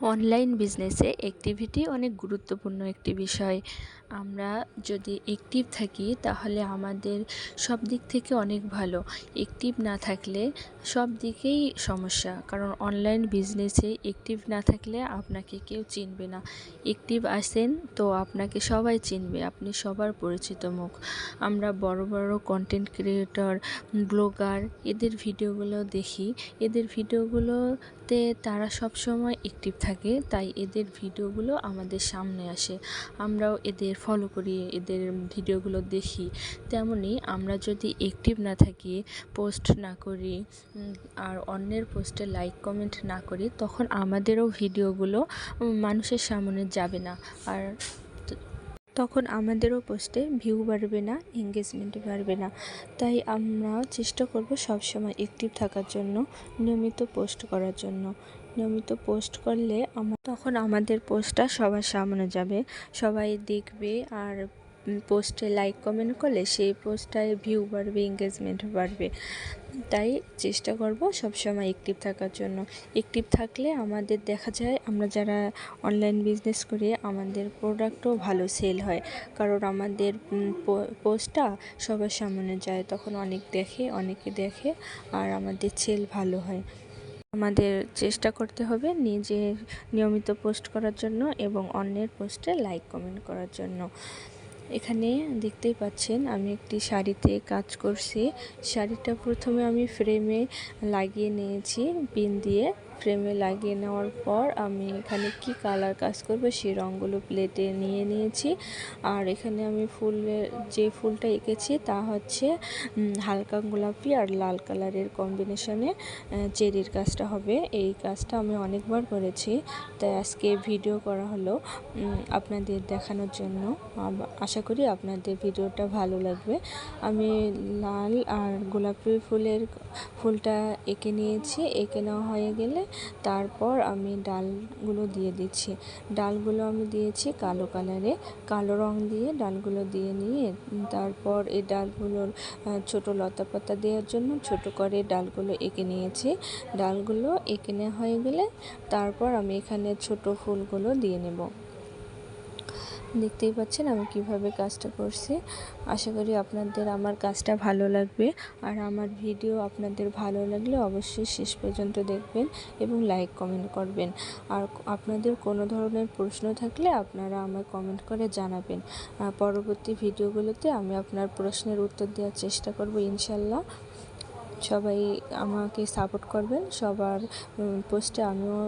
Online বিজনেসে activity অনেক গুরুত্বপূর্ণ একটি বিষয়। আমরা যদি অ্যাক্টিভ থাকি তাহলে আমাদের সব দিক থেকে অনেক ভালো। অ্যাক্টিভ না থাকলে সব দিকেই সমস্যা, কারণ অনলাইন বিজনেসে অ্যাক্টিভ না থাকলে আপনাকে কেউ চিনবে না। অ্যাক্টিভ আসেন তো আপনাকে সবাই চিনবে, আপনি সবার পরিচিত মুখ। আমরা বড় বড় কন্টেন্ট ক্রিয়েটর, ব্লগার, এদের ভিডিওগুলো দেখি। এদের ভিডিওগুলোতে তারা সবসময় অ্যাক্টিভ থাকে, তাই এদের ভিডিওগুলো আমাদের সামনে আসে। আমরাও এদের ফলো করি, এদের ভিডিওগুলো দেখি। তেমনি আমরা যদি অ্যাক্টিভ না থাকি, পোস্ট না করি, আর অন্যের পোস্টে লাইক কমেন্ট না করি, তখন আমাদেরও ভিডিওগুলো মানুষের সামনে যাবে না, আর তখন আমাদেরও পোস্টে ভিউ বাড়বে না, এঙ্গেজমেন্ট বাড়বে না। তাই আমরা চেষ্টা করব সবসময় অ্যাক্টিভ থাকার জন্য, নিয়মিত পোস্ট করার জন্য। নিয়মিত পোস্ট করলে তখন আমাদের পোস্টটা সবার সামনে যাবে, সবাই দেখবে, আর পোস্টে লাইক কমেন্ট করলে সেই পোস্টটায় ভিউ বাড়বে, এঙ্গেজমেন্ট বাড়বে। তাই চেষ্টা করব সবসময় অ্যাক্টিভ থাকার জন্য। অ্যাক্টিভ থাকলে আমাদের দেখা যায়, আমরা যারা অনলাইন বিজনেস করি আমাদের প্রোডাক্টও ভালো সেল হয়, কারণ আমাদের পোস্টটা সবার সামনে যায়, তখন অনেকে দেখে আর আমাদের সেল ভালো হয়। আমাদের চেষ্টা করতে হবে নিজের নিয়মিত পোস্ট করার জন্য এবং অন্যের পোস্টে লাইক কমেন্ট করার জন্য। এখানে দেখতেই পাচ্ছেন আমি একটি শাড়িতে কাজ করছি। শাড়িটা প্রথমে আমি ফ্রেমে লাগিয়ে নিয়েছি পিন দিয়ে। ফ্রেমে লাগিয়ে নেওয়ার পর আমি এখানে কি কালার কাজ করব সেই রঙগুলো প্লেটে নিয়ে নিয়েছি। আর এখানে আমি যে ফুলটা এঁকেছি তা হচ্ছে হালকা গোলাপি আর লাল কালারের কম্বিনেশনে চেরির কাজটা হবে। এই কাজটা আমি অনেকবার করেছি, তাই আজকে ভিডিও করা হলো আপনাদের দেখানোর জন্য। আশা করি আপনাদের ভিডিওটা ভালো লাগবে। আমি লাল আর গোলাপি ফুলটা এঁকে নিয়েছি। এঁকে নেওয়া হয়ে গেলে তারপর আমি ডালগুলো দিয়ে দিচ্ছি। ডালগুলো আমি দিয়েছি কালো কালারে, কালো রং দিয়ে ডালগুলো দিয়ে নিয়ে তারপর এই ডালগুলোর ছোট লতা পাতা দেওয়ার জন্য ছোট করে ডালগুলো এঁকে নিয়েছি। ডালগুলো এঁকে নেওয়া হয়ে গেলে তারপর আমি এখানে ছোট ফুলগুলো দিয়ে নেব। দেখতেই পাচ্ছেন আমি কিভাবে কাজটা করছি। আশা করি আপনাদের আমার কাজটা ভালো লাগবে, আর আমার ভিডিও আপনাদের ভালো লাগলে অবশ্যই শেষ পর্যন্ত দেখবেন এবং লাইক কমেন্ট করবেন। আর আপনাদের কোনো ধরনের প্রশ্ন থাকলে আপনারা আমায় কমেন্ট করে জানাবেন। পরবর্তী ভিডিওগুলোতে আমি আপনার প্রশ্নের উত্তর দেওয়ার চেষ্টা করব ইনশাল্লাহ। সবাই আমাকে সাপোর্ট করবেন, সবার পোস্টে আমিও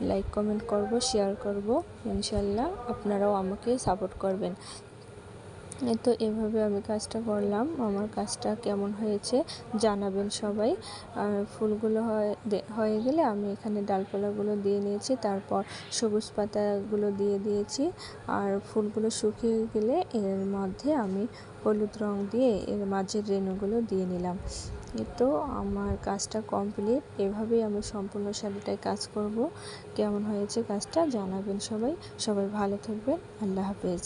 লাইক কমেন্ট করব, শেয়ার করব ইনশাল্লাহ। আপনারাও আমাকে সাপোর্ট করবেন। তো এভাবে আমি কাজটা করলাম। আমার কাজটা কেমন হয়েছে জানাবেন সবাই। ফুলগুলো হয়ে গেলে আমি এখানে ডালপালাগুলো দিয়ে নিয়েছি, তারপর সবুজ পাতাগুলো দিয়ে দিয়েছি। আর ফুলগুলো শুকিয়ে গেলে এর মধ্যে আমি হলুদ রং দিয়ে এর মাঝের রেণুগুলো দিয়ে নিলাম। তো আমার কাজটা কমপ্লিট। এভাবেই আমি সম্পূর্ণ শাড়িটায় কাজ করব। কেমন হয়েছে কাজটা জানাবেন সবাই। সবাই ভালো থাকবেন। আল্লাহ হাফেজ।